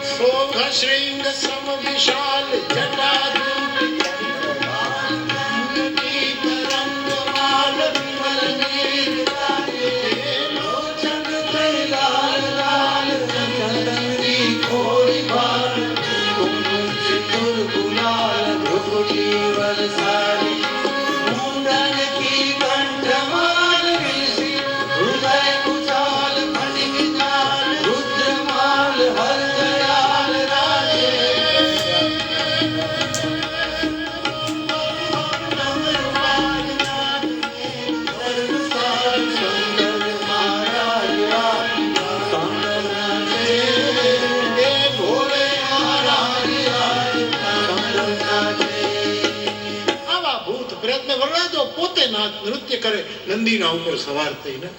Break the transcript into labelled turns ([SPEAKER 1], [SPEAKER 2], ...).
[SPEAKER 1] शोभ श्रृंग सम विशाल जटाधूत तरंगमाल विमल नीरदाये लोचन तै लाल लाल चंदनी खोरी बाल सिंदूर गुलाल भ्रुकुटी वरसाली मुंडन की कंठमाल विलसी हृदय कुचाल फटिक जाल रुद्रमाल हर दयाल राजे सुंदर महाराज सुंदर नाचे भोले महाराज सुंदर नाचे આવા ભૂત પ્રેતને વરરાજો પોતે નૃત્ય કરે નંદીના ઉપર સવાર થઈને